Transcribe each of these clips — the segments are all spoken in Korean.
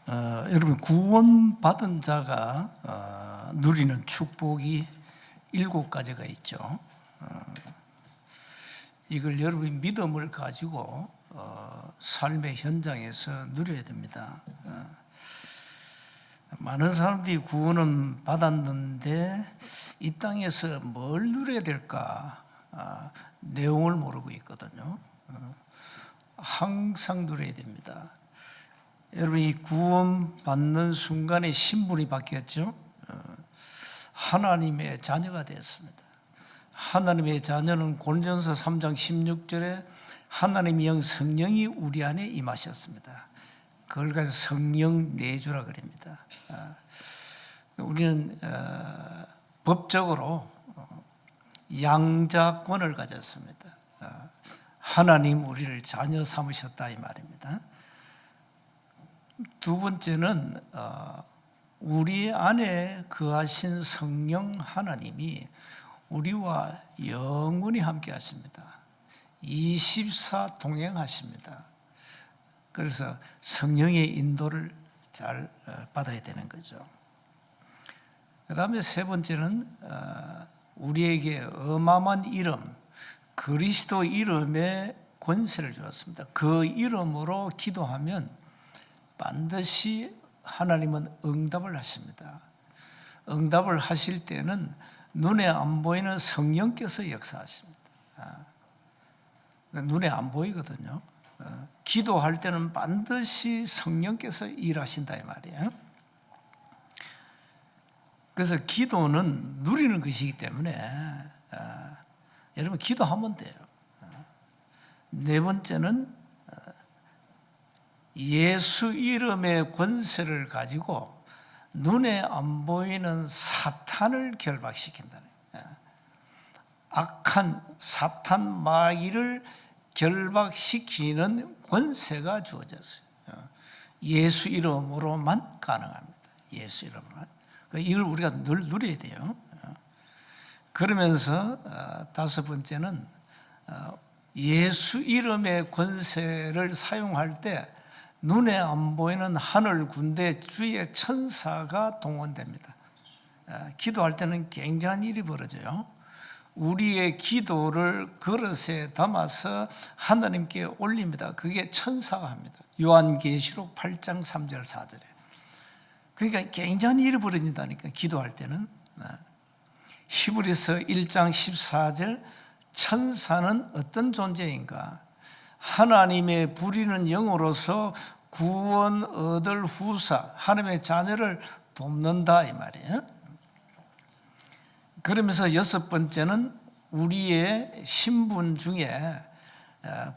여러분, 구원받은 자가 누리는 축복이 7가지가 있죠. 이걸 여러분이 믿음을 가지고 삶의 현장에서 누려야 됩니다. 많은 사람들이 구원은 받았는데 이 땅에서 뭘 누려야 될까 내용을 모르고 있거든요. 항상 누려야 됩니다. 여러분이 구원받는 순간에 신분이 바뀌었죠. 하나님의 자녀가 되었습니다. 하나님의 자녀는 고린도전서 3장 16절에 하나님의 영 성령이 우리 안에 임하셨습니다. 그걸 가지고 성령 내주라 그럽니다. 우리는 법적으로 양자권을 가졌습니다. 하나님 우리를 자녀 삼으셨다 이 말입니다. 두 번째는 우리 안에 거하신 성령 하나님이 우리와 영원히 함께 하십니다. 24 동행하십니다. 그래서 성령의 인도를 잘 받아야 되는 거죠. 그 다음에 세 번째는 우리에게 어마어마한 이름, 그리스도 이름의 권세를 주었습니다. 그 이름으로 기도하면 반드시 하나님은 응답을 하십니다. 응답을 하실 때는 눈에 안 보이는 성령께서 역사하십니다. 눈에 안 보이거든요. 기도할 때는 반드시 성령께서 일하신다 이 말이에요. 그래서 기도는 누리는 것이기 때문에 여러분 기도하면 돼요. 네 번째는 예수 이름의 권세를 가지고 눈에 안 보이는 사탄을 결박시킨다는 거예요. 악한 사탄 마귀를 결박시키는 권세가 주어졌어요. 예수 이름으로만 가능합니다. 예수 이름으로만. 이걸 우리가 늘 누려야 돼요. 그러면서 다섯 번째는 예수 이름의 권세를 사용할 때 눈에 안 보이는 하늘 군대 주의 천사가 동원됩니다. 기도할 때는 굉장한 일이 벌어져요. 우리의 기도를 그릇에 담아서 하나님께 올립니다. 그게 천사가 합니다. 요한계시록 8장 3절 4절에. 그러니까 굉장한 일이 벌어진다니까 기도할 때는. 히브리서 1장 14절 천사는 어떤 존재인가? 하나님의 부리는 영으로서 구원 얻을 후사, 하나님의 자녀를 돕는다 이 말이에요. 그러면서 여섯 번째는 우리의 신분 중에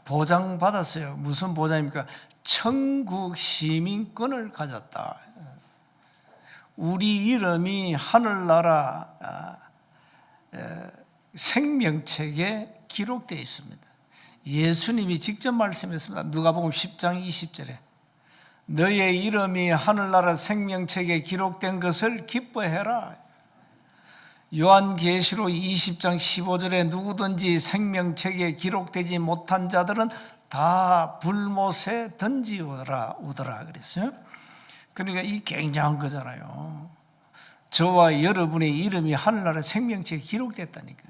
보장받았어요. 무슨 보장입니까? 천국 시민권을 가졌다. 우리 이름이 하늘나라 생명책에 기록되어 있습니다. 예수님이 직접 말씀했습니다. 누가복음 10장 20절에 너의 이름이 하늘나라 생명책에 기록된 것을 기뻐해라. 요한계시록 20장 15절에 누구든지 생명책에 기록되지 못한 자들은 다 불못에 던지오더라 그랬어요. 그러니까 이 굉장한 거잖아요. 저와 여러분의 이름이 하늘나라 생명책에 기록됐다니까.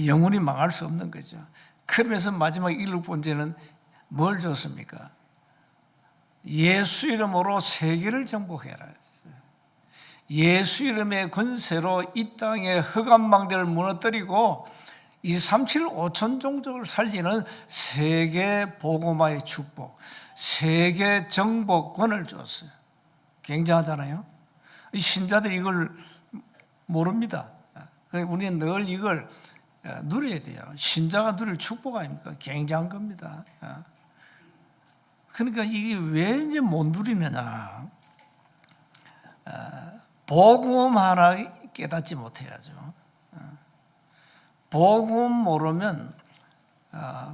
영원히 망할 수 없는 거죠. 그러면서 마지막 7번째는 뭘 줬습니까? 예수 이름으로 세계를 정복해라. 예수 이름의 권세로 이 땅의 흑암망대를 무너뜨리고 237 5천 종족을 살리는 세계 복음화의 축복, 세계 정복권을 줬어요. 굉장하잖아요. 이 신자들이 이걸 모릅니다. 우리는 늘 이걸 누려야 돼요. 신자가 누릴 축복 아닙니까? 굉장한 겁니다. 그러니까 이게 왜 이제 못 누리느냐? 복음 하나 깨닫지 못해야죠. 복음 모르면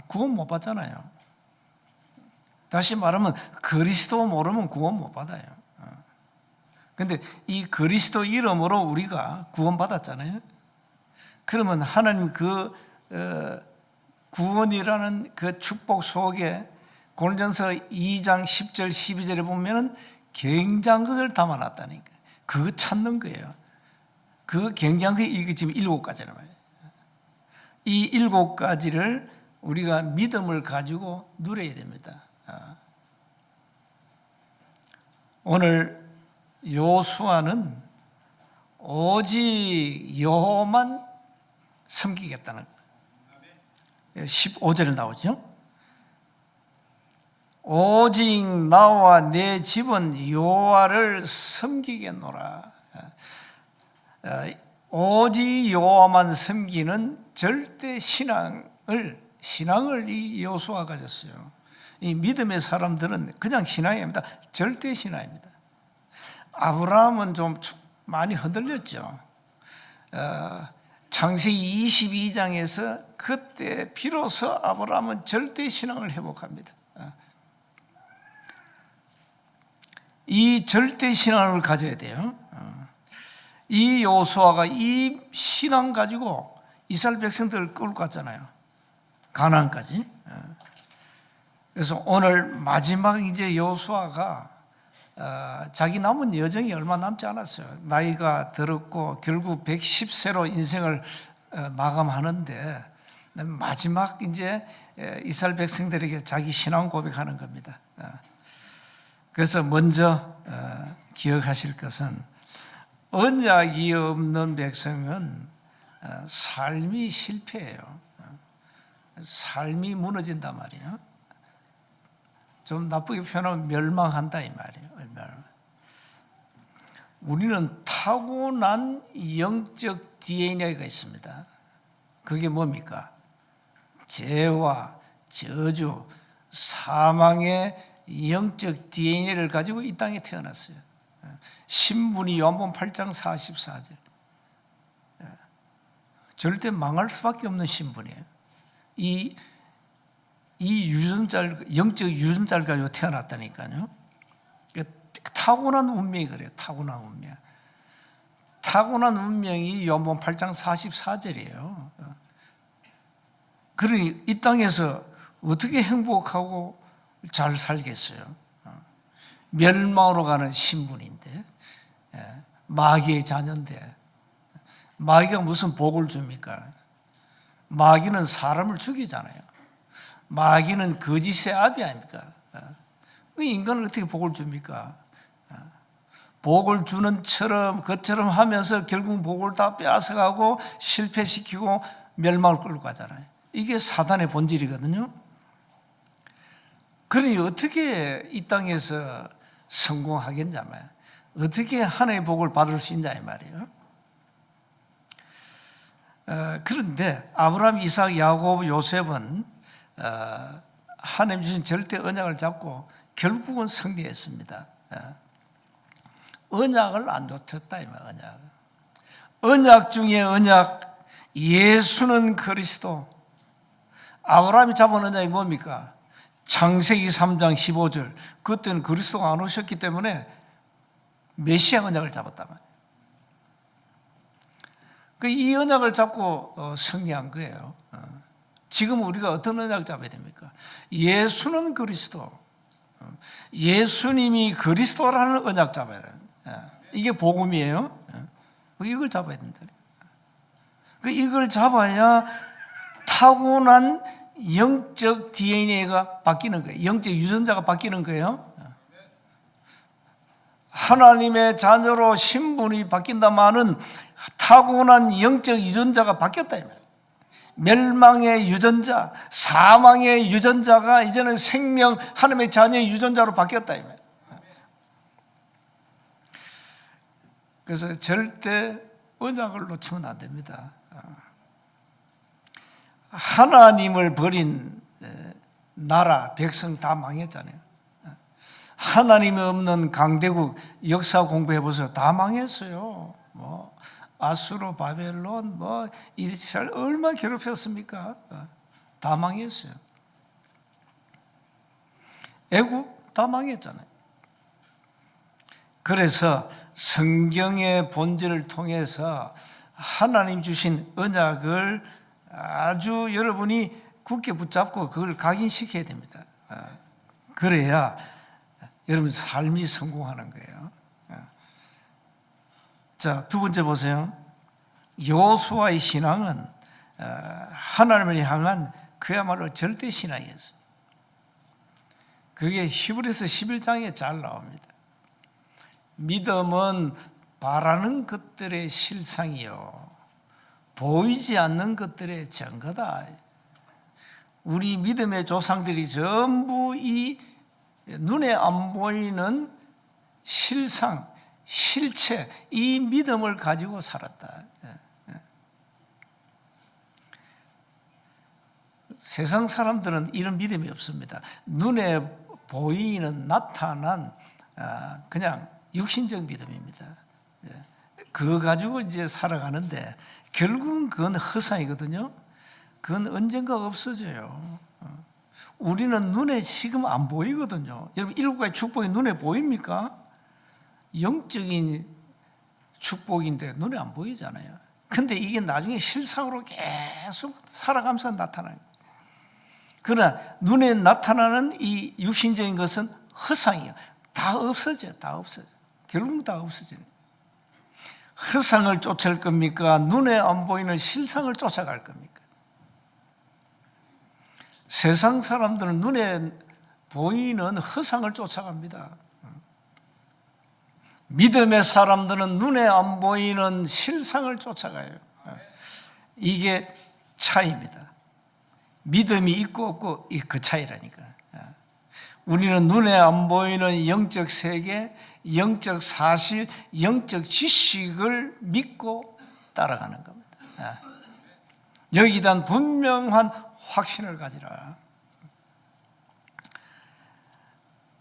구원 못 받잖아요. 다시 말하면 그리스도 모르면 구원 못 받아요. 그런데 이 그리스도 이름으로 우리가 구원 받았잖아요. 그러면 하나님 그 구원이라는 그 축복 속에 고린도전서 2장 10절 12절에 보면은 굉장한 것을 담아놨다니까. 그거 찾는 거예요. 그 굉장한 게 이게 지금 7가지란 말이에요. 이 7가지를 우리가 믿음을 가지고 누려야 됩니다. 오늘 요수아는 오직 여호와만 섬기겠다는 거예요. 15절에 나오죠. 오직 나와 내 집은 여호와를 섬기겠노라. 오직 여호와만 섬기는 절대 신앙을 이 요수아가 가졌어요. 이 믿음의 사람들은 그냥 신앙이 아닙니다. 절대 신앙입니다. 아브라함은 좀 많이 흔들렸죠. 창세기 22장에서 그때 비로소 아브라함은 절대 신앙을 회복합니다. 이 절대 신앙을 가져야 돼요. 이 요수아가 이 신앙 가지고 이스라엘 백성들을 끌고 갔잖아요. 가나안까지. 그래서 오늘 마지막 이제 요수아가 자기 남은 여정이 얼마 남지 않았어요. 나이가 들었고 결국 110세로 인생을 마감하는데 마지막 이제 이스라엘 백성들에게 자기 신앙 고백하는 겁니다. 그래서 먼저 기억하실 것은 언약이 없는 백성은 삶이 실패해요. 삶이 무너진단 말이에요. 좀 나쁘게 표현하면 멸망한다 이 말이에요. 우리는 타고난 영적 DNA가 있습니다. 그게 뭡니까? 죄와 저주, 사망의 영적 DNA를 가지고 이 땅에 태어났어요. 신분이 요한복음 8장 44절. 절대 망할 수밖에 없는 신분이에요. 이 유전자를, 영적 유전자를 가지고 태어났다니까요. 타고난 운명이 그래요. 타고난 운명. 타고난 운명이 요한복음 8장 44절이에요. 그러니 이 땅에서 어떻게 행복하고 잘 살겠어요? 멸망으로 가는 신분인데, 마귀의 자녀인데, 마귀가 무슨 복을 줍니까? 마귀는 사람을 죽이잖아요. 마귀는 거짓의 아비 아닙니까? 인간을 어떻게 복을 줍니까? 복을 주는 것처럼 하면서 결국 복을 다 빼앗아가고 실패시키고 멸망을 끌고 가잖아요. 이게 사단의 본질이거든요. 그러니 어떻게 이 땅에서 성공하겠냐 말이에요. 어떻게 하나님의 복을 받을 수 있냐 이 말이에요. 그런데 아브라함, 이삭, 야곱, 요셉은 하나님 주신 절대 언약을 잡고 결국은 승리했습니다. 언약을 안 놓쳤다 이 말이에요. 언약 중에 언약, 예수는 그리스도. 아브라함이 잡은 언약이 뭡니까? 창세기 3장 15절. 그때는 그리스도가 안 오셨기 때문에 메시아 언약을 잡았단 말이에요. 이 언약을 잡고 승리한 거예요. 지금 우리가 어떤 언약을 잡아야 됩니까? 예수는 그리스도. 예수님이 그리스도라는 언약 잡아야 돼요. 이게 복음이에요. 이걸 잡아야 된다. 이걸 잡아야 타고난 영적 DNA가 바뀌는 거예요. 영적 유전자가 바뀌는 거예요. 하나님의 자녀로 신분이 바뀐다마는 타고난 영적 유전자가 바뀌었다. 멸망의 유전자, 사망의 유전자가 이제는 생명, 하나님의 자녀의 유전자로 바뀌었다. 그래서 절대 언약을 놓치면 안 됩니다. 하나님을 버린 나라, 백성 다 망했잖아요. 하나님이 없는 강대국 역사 공부해 보세요. 다 망했어요. 아수르, 바벨론, 이스라엘 얼마나 괴롭혔습니까? 다 망했어요. 애국 다 망했잖아요. 그래서 성경의 본질을 통해서 하나님 주신 언약을 아주 여러분이 굳게 붙잡고 그걸 각인시켜야 됩니다. 그래야 여러분 삶이 성공하는 거예요. 자, 두 번째 보세요. 여호수아의 신앙은 하나님을 향한 그야말로 절대 신앙이었어요. 그게 히브리서 11장에 잘 나옵니다. 믿음은 바라는 것들의 실상이요 보이지 않는 것들의 증거다. 우리 믿음의 조상들이 전부 이 눈에 안 보이는 실상, 실체, 이 믿음을 가지고 살았다. 세상 사람들은 이런 믿음이 없습니다. 눈에 보이는 나타난 그냥 육신적 믿음입니다. 그거 가지고 이제 살아가는데 결국은 그건 허상이거든요. 그건 언젠가 없어져요. 우리는 눈에 지금 안 보이거든요. 여러분, 일곱 가지 축복이 눈에 보입니까? 영적인 축복인데 눈에 안 보이잖아요. 근데 이게 나중에 실상으로 계속 살아가면서 나타나요. 그러나 눈에 나타나는 이 육신적인 것은 허상이에요. 다 없어져요. 다 없어져요. 결국은 다 없어져요. 허상을 쫓을 겁니까? 눈에 안 보이는 실상을 쫓아갈 겁니까? 세상 사람들은 눈에 보이는 허상을 쫓아갑니다. 믿음의 사람들은 눈에 안 보이는 실상을 쫓아가요. 이게 차이입니다. 믿음이 있고 없고 그 차이라니까. 우리는 눈에 안 보이는 영적 세계, 영적 사실, 영적 지식을 믿고 따라가는 겁니다. 여기에 대한 분명한 확신을 가지라.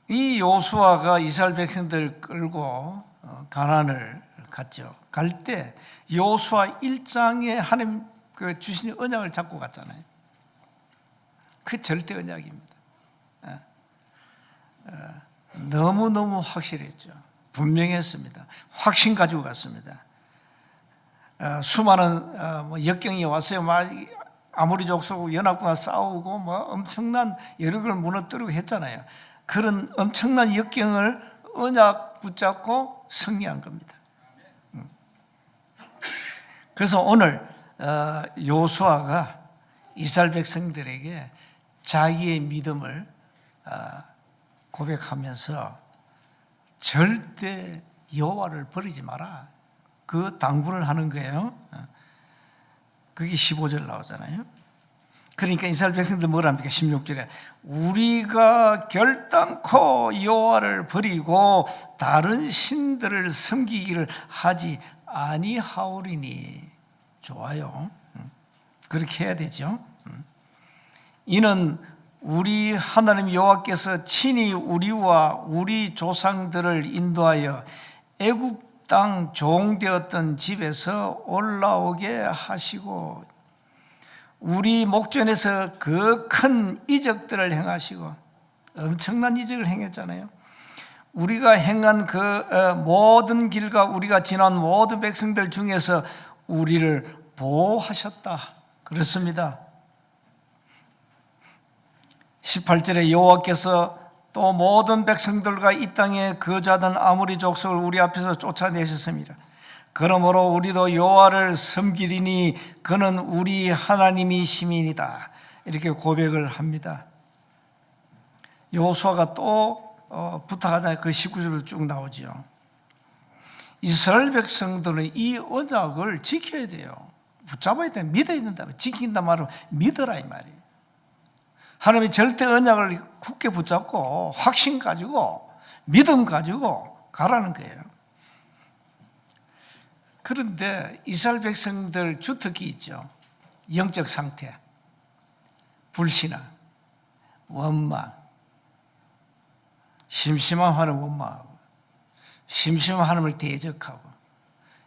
이 여호수아가 이스라엘 백성들을 끌고 가나안을 갔죠. 갈 때 여호수아 1장에 하나님 주신 언약을 잡고 갔잖아요. 그 절대 언약입니다. 너무너무 확실했죠. 분명했습니다. 확신 가지고 갔습니다. 수많은 역경이 왔어요. 아모리 족속 연합군과 싸우고 엄청난 여러 걸 무너뜨리고 했잖아요. 그런 엄청난 역경을 언약 붙잡고 승리한 겁니다. 그래서 오늘 여호수아가 이스라엘 백성들에게 자기의 믿음을 고백하면서 절대 여호와를 버리지 마라. 그 당부를 하는 거예요. 그게 15절 나오잖아요. 그러니까 이스라엘 백성들 뭐라 합니까? 16절에 우리가 결단코 여호와를 버리고 다른 신들을 섬기기를 하지 아니하오리니. 좋아요. 그렇게 해야 되죠. 이는 우리 하나님 여호와께서 친히 우리와 우리 조상들을 인도하여 애굽 땅 종되었던 집에서 올라오게 하시고 우리 목전에서 그 큰 이적들을 행하시고 엄청난 이적을 행했잖아요. 우리가 행한 그 모든 길과 우리가 지난 모든 백성들 중에서 우리를 보호하셨다. 그렇습니다. 18절에 여호와께서 또 모든 백성들과 이 땅에 거주하던 아모리 족속을 우리 앞에서 쫓아내셨습니다. 그러므로 우리도 여호와를 섬기리니 그는 우리 하나님이심이니이다. 이렇게 고백을 합니다. 여호수아가 또 부탁하자 그 19절로 쭉 나오죠. 이스라엘 백성들은 이 언약을 지켜야 돼요. 붙잡아야 돼. 믿어야 된다. 지킨다 말은 믿어라 이 말이에요. 하나님의 절대 언약을 굳게 붙잡고 확신 가지고 믿음 가지고 가라는 거예요. 그런데 이스라엘 백성들 주특기 있죠. 영적 상태, 불신앙, 원망, 심심한 하나님을 원망하고 심심한 하나님을 대적하고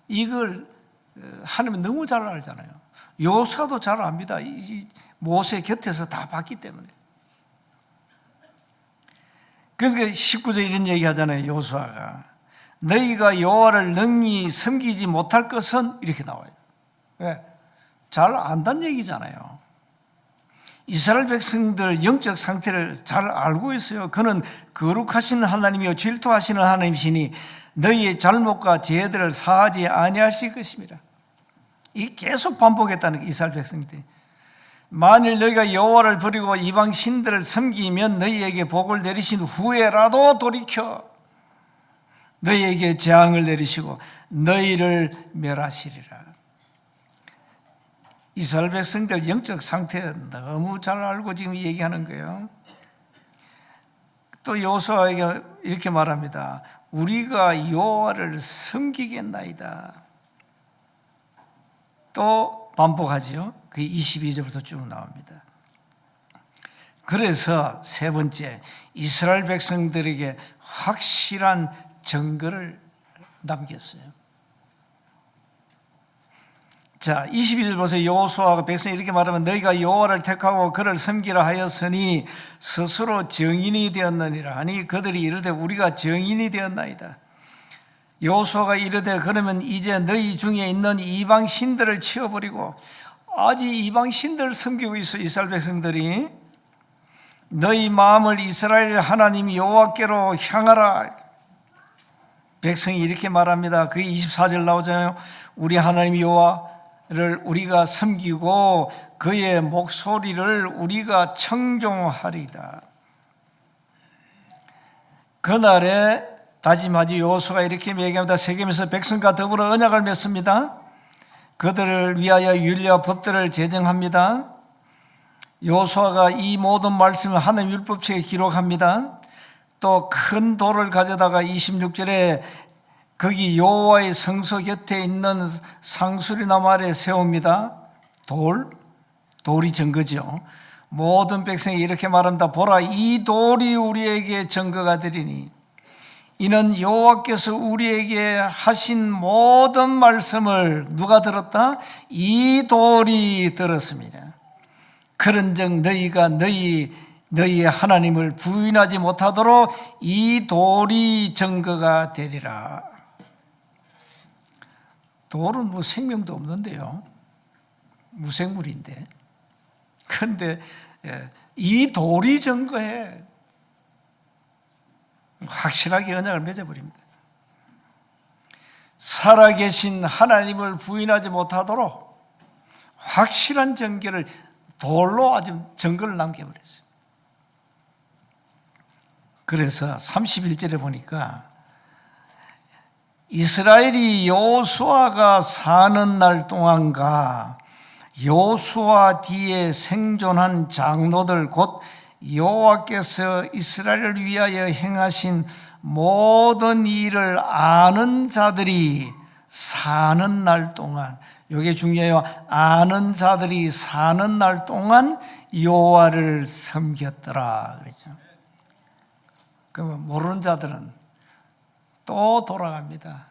이걸 하나님은 너무 잘 알잖아요. 여호수아도 잘 압니다. 모세 곁에서 다 봤기 때문에. 그래서 19절 이런 얘기 하잖아요. 여호수아가 너희가 여호와를 능히 섬기지 못할 것은 이렇게 나와요. 왜? 잘 안다는 얘기잖아요. 이스라엘 백성들 영적 상태를 잘 알고 있어요. 그는 거룩하신 하나님이요 질투하시는 하나님이시니 너희의 잘못과 죄들을 사하지 아니하실 것입니다. 이 계속 반복했다는 게 이스라엘 백성들. 만일 너희가 여호와를 버리고 이방 신들을 섬기면 너희에게 복을 내리신 후에라도 돌이켜 너희에게 재앙을 내리시고 너희를 멸하시리라. 이스라엘 백성들 영적 상태 너무 잘 알고 지금 얘기하는 거예요. 또 여호수아에게 이렇게 말합니다. 우리가 여호와를 섬기겠나이다. 또 반복하지요. 그게 22절부터 쭉 나옵니다. 그래서 세 번째, 이스라엘 백성들에게 확실한 증거를 남겼어요. 자, 22절 보세요. 여호수아가 백성이 이렇게 말하면 너희가 여호와를 택하고 그를 섬기라 하였으니 스스로 정인이 되었느니라 하니 그들이 이르되 우리가 정인이 되었나이다. 여호수아가 이르되 그러면 이제 너희 중에 있는 이방 신들을 치워버리고, 아직 이방 신들을 섬기고 있어. 이스라엘 백성들이 너희 마음을 이스라엘 하나님 여호와께로 향하라. 백성이 이렇게 말합니다. 그게 24절 나오잖아요. 우리 하나님 여호와를 우리가 섬기고 그의 목소리를 우리가 청종하리다. 그날에 다짐하지 여호수아가 이렇게 얘기합니다. 세겜에서 백성과 더불어 언약을 맺습니다. 그들을 위하여 율례와 법들을 제정합니다. 여호수아가 이 모든 말씀을 하나님 율법책에 기록합니다. 또 큰 돌을 가져다가 26절에 거기 여호와의 성소 곁에 있는 상수리나무 아래 세웁니다. 돌이 증거죠. 모든 백성이 이렇게 말합니다. 보라, 이 돌이 우리에게 증거가 되리니 이는 여호와께서 우리에게 하신 모든 말씀을 누가 들었다? 이 돌이 들었습니다. 그런즉 너희가 너희의 하나님을 부인하지 못하도록 이 돌이 증거가 되리라. 돌은 뭐 생명도 없는데요, 무생물인데, 그런데 이 돌이 증거해. 확실하게 언약을 맺어버립니다. 살아계신 하나님을 부인하지 못하도록 확실한 증거를 돌로 아주 증거를 남겨버렸어요. 그래서 31절에 보니까 이스라엘이 여호수아가 사는 날 동안과 여호수아 뒤에 생존한 장로들 곧 여호와께서 이스라엘을 위하여 행하신 모든 일을 아는 자들이 사는 날 동안, 이게 중요해요. 아는 자들이 사는 날 동안 여호와를 섬겼더라 그랬죠. 그러면 모르는 자들은 또 돌아갑니다.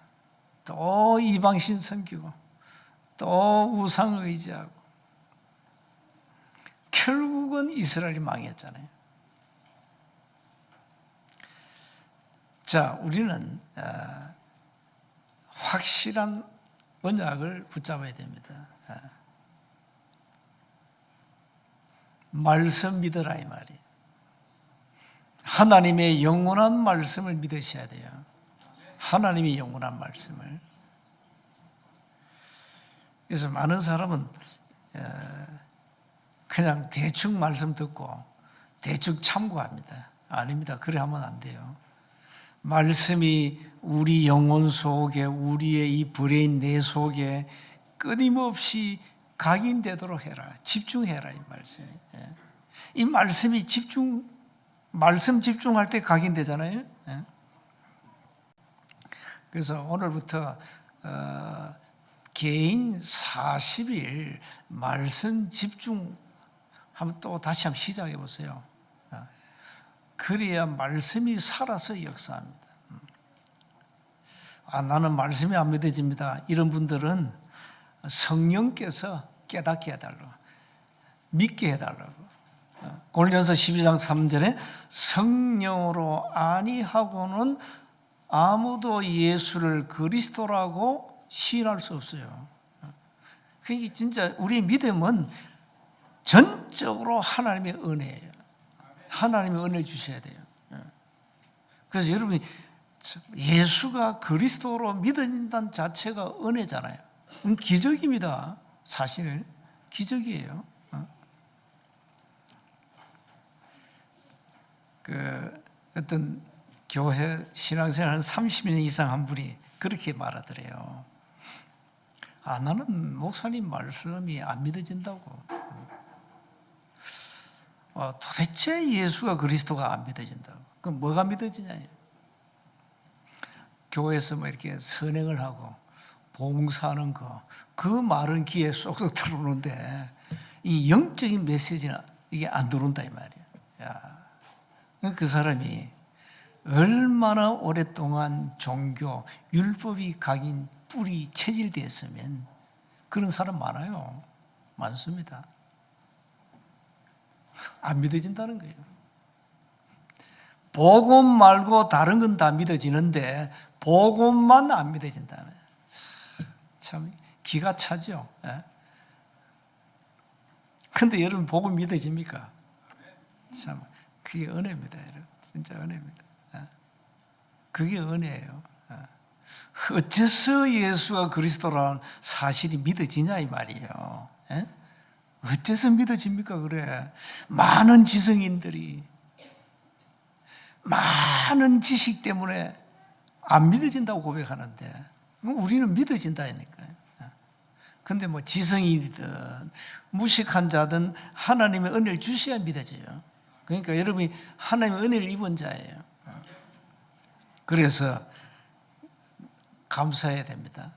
또 이방신 섬기고 또 우상 의지하고 결국은 이스라엘이 망했잖아요. 자, 우리는 확실한 언약을 붙잡아야 됩니다. 말씀 믿으라 이 말이에요. 하나님의 영원한 말씀을 믿으셔야 돼요. 하나님의 영원한 말씀을. 그래서 많은 사람은 그냥 대충 말씀 듣고 대충 참고합니다. 아닙니다. 그래 하면 안 돼요. 말씀이 우리 영혼 속에, 우리의 이 브레인 내 속에 끊임없이 각인되도록 해라. 집중해라 이 말씀이. 이 말씀이 말씀 집중할 때 각인되잖아요. 그래서 오늘부터 개인 40일 말씀 집중 한번 또 다시 한번 시작해 보세요. 그래야 말씀이 살아서 역사합니다. 나는 말씀이 안 믿어집니다. 이런 분들은 성령께서 깨닫게 해달라고, 믿게 해달라고. 고린도전서 12장 3절에 성령으로 아니하고는 아무도 예수를 그리스도라고 시인할 수 없어요. 그게 진짜 우리 믿음은 전적으로 하나님의 은혜예요. 하나님의 은혜를 주셔야 돼요. 그래서 여러분이 예수가 그리스도로 믿어진다는 자체가 은혜잖아요. 기적입니다. 사실 기적이에요. 어떤 교회 신앙생활 한 30년 이상 한 분이 그렇게 말하더래요. 나는 목사님 말씀이 안 믿어진다고. 도대체 예수가 그리스도가 안 믿어진다고. 그럼 뭐가 믿어지냐? 교회에서 뭐 이렇게 선행을 하고 봉사하는 거, 그 말은 귀에 쏙쏙 들어오는데 이 영적인 메시지는 이게 안 들어온다 이 말이에요. 그 사람이 얼마나 오랫동안 종교, 율법이 각인 뿌리 체질되었으면 그런 사람 많아요. 많습니다. 안 믿어진다는 거예요. 복음 말고 다른 건 다 믿어지는데 복음만 안 믿어진다면 참 기가 차죠. 그런데 여러분 복음 믿어집니까? 참 그게 은혜입니다. 여러분. 진짜 은혜입니다. 그게 은혜예요. 어째서 예수가 그리스도라는 사실이 믿어지냐 이 말이에요. 어째서 믿어집니까? 그래. 많은 지성인들이 많은 지식 때문에 안 믿어진다고 고백하는데 우리는 믿어진다니까요. 근데 뭐 지성이든 무식한 자든 하나님의 은혜를 주셔야 믿어져요. 그러니까 여러분이 하나님의 은혜를 입은 자예요. 그래서 감사해야 됩니다.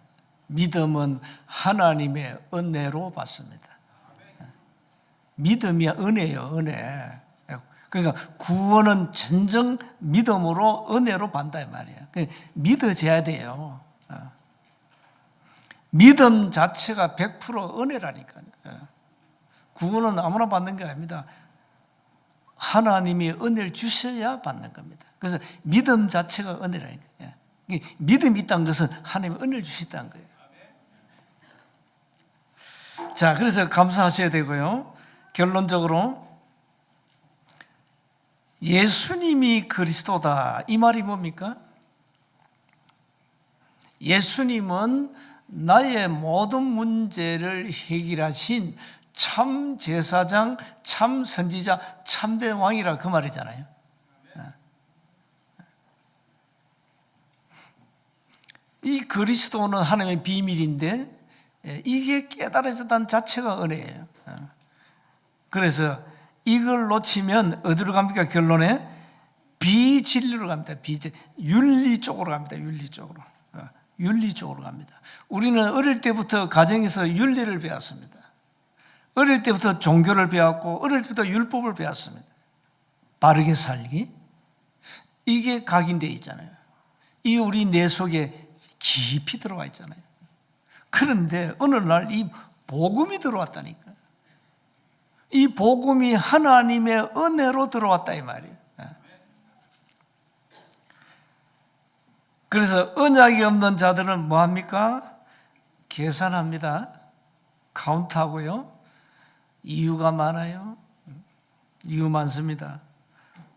믿음은 하나님의 은혜로 받습니다. 믿음이 은혜예요, 은혜. 그러니까 구원은 진정 믿음으로 은혜로 받는다 이 말이에요. 믿어져야 돼요. 믿음 자체가 100% 은혜라니까요. 구원은 아무나 받는 게 아닙니다. 하나님이 은혜를 주셔야 받는 겁니다. 그래서 믿음 자체가 은혜라니까요. 믿음이 있다는 것은 하나님이 은혜를 주셨다는 거예요. 자, 그래서 감사하셔야 되고요. 결론적으로 예수님이 그리스도다. 이 말이 뭡니까? 예수님은 나의 모든 문제를 해결하신 참 제사장, 참 선지자, 참된 왕이라 그 말이잖아요. 이 그리스도는 하나님의 비밀인데 이게 깨달아졌다는 자체가 은혜예요. 그래서 이걸 놓치면 어디로 갑니까? 결론에 비진리로 갑니다. 윤리 쪽으로 갑니다. 윤리 쪽으로. 윤리 쪽으로 갑니다. 우리는 어릴 때부터 가정에서 윤리를 배웠습니다. 어릴 때부터 종교를 배웠고 어릴 때부터 율법을 배웠습니다. 바르게 살기. 이게 각인되어 있잖아요. 이게 우리 뇌 속에 깊이 들어와 있잖아요. 그런데 어느 날 이 복음이 들어왔다니까요. 이 복음이 하나님의 은혜로 들어왔다 이 말이에요. 그래서 언약이 없는 자들은 뭐합니까? 계산합니다. 카운트하고요. 이유가 많아요. 이유 많습니다.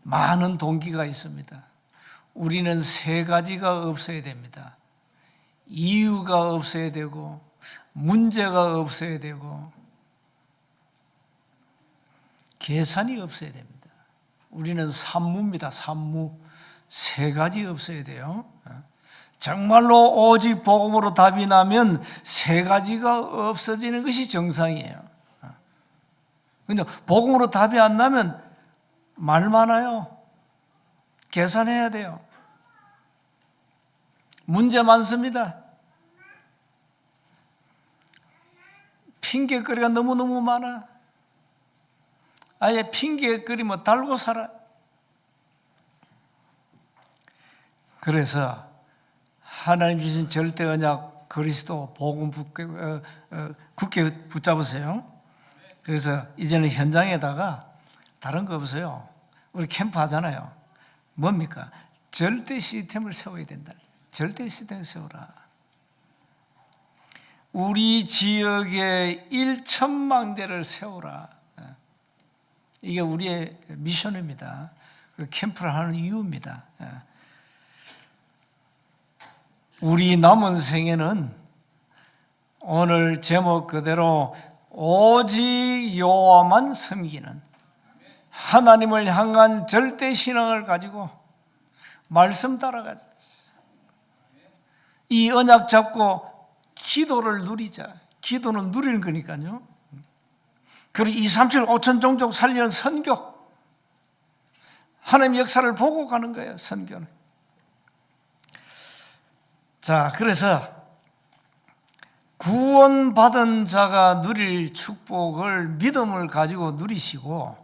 많은 동기가 있습니다. 우리는 세 가지가 없어야 됩니다. 이유가 없어야 되고 문제가 없어야 되고 계산이 없어야 됩니다. 우리는 산무입니다. 산무. 세 가지 없어야 돼요. 정말로 오직 복음으로 답이 나면 세 가지가 없어지는 것이 정상이에요. 근데 복음으로 답이 안 나면 말 많아요. 계산해야 돼요. 문제 많습니다. 핑계거리가 너무너무 많아. 아예 핑계거리면 달고 살아. 그래서 하나님 주신 절대 언약 그리스도 복음 굳게 붙잡으세요. 그래서 이제는 현장에다가 다른 거 없어요. 우리 캠프 하잖아요. 뭡니까? 절대 시스템을 세워야 된다. 절대 시스템을 세워라. 우리 지역에 1,000망대를 세우라. 이게 우리의 미션입니다. 캠프를 하는 이유입니다. 우리 남은 생에는 오늘 제목 그대로 오직 여호와만 섬기는 하나님을 향한 절대 신앙을 가지고 말씀 따라가자. 이 언약 잡고 기도를 누리자. 기도는 누리는 거니까요. 그리고 2, 3, 7, 5천 종족 살리는 선교. 하나님의 역사를 보고 가는 거예요, 선교는. 자, 그래서 구원받은 자가 누릴 축복을 믿음을 가지고 누리시고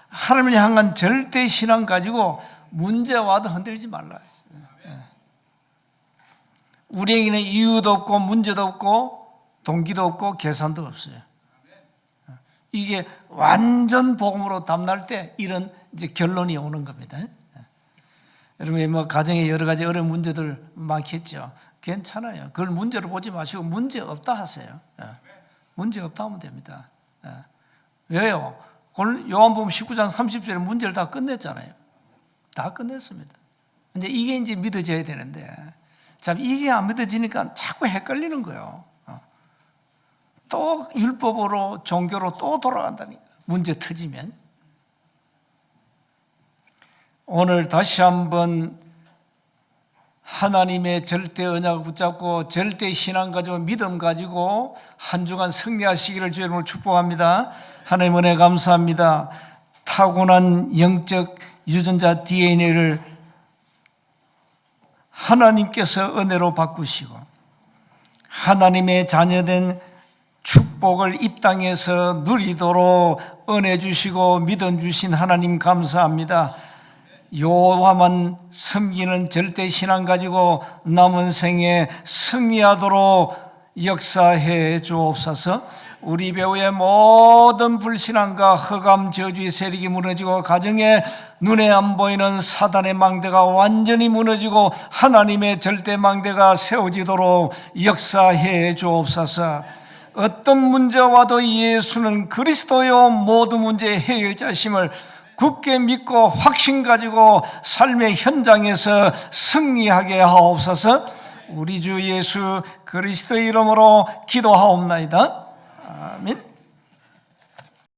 하나님을 향한 절대 신앙 가지고 문제 와도 흔들리지 말라 했어요. 우리에게는 이유도 없고 문제도 없고 동기도 없고 계산도 없어요. 이게 완전 복음으로 담날 때 이런 이제 결론이 오는 겁니다. 여러분, 뭐 가정에 여러 가지 어려운 문제들 많겠죠. 괜찮아요. 그걸 문제로 보지 마시고 문제 없다 하세요. 문제 없다 하면 됩니다. 왜요? 요한복음 19장 30절에 문제를 다 끝냈잖아요. 다 끝냈습니다. 근데 이게 이제 믿어져야 되는데 참 이게 안 믿어지니까 자꾸 헷갈리는 거예요. 또 율법으로 종교로 또 돌아간다니까. 문제 터지면. 오늘 다시 한번 하나님의 절대 언약을 붙잡고 절대 신앙 가지고 믿음 가지고 한 주간 승리하시기를 주의 이름으로 축복합니다. 하나님 은혜 감사합니다. 타고난 영적 유전자 DNA를 하나님께서 은혜로 바꾸시고 하나님의 자녀된 축복을 이 땅에서 누리도록 은혜 주시고 믿음 주신 하나님 감사합니다. 여호와만 섬기는 절대 신앙 가지고 남은 생에 승리하도록 역사해 주옵소서. 우리 배우의 모든 불신앙과 흑암 저주의 세력이 무너지고 가정에 눈에 안 보이는 사단의 망대가 완전히 무너지고 하나님의 절대 망대가 세워지도록 역사해 주옵소서. 어떤 문제가 와도 예수는 그리스도요 모든 문제의 해결자심을 굳게 믿고 확신 가지고 삶의 현장에서 승리하게 하옵소서. 우리 주 예수 그리스도의 이름으로 기도하옵나이다. 아멘.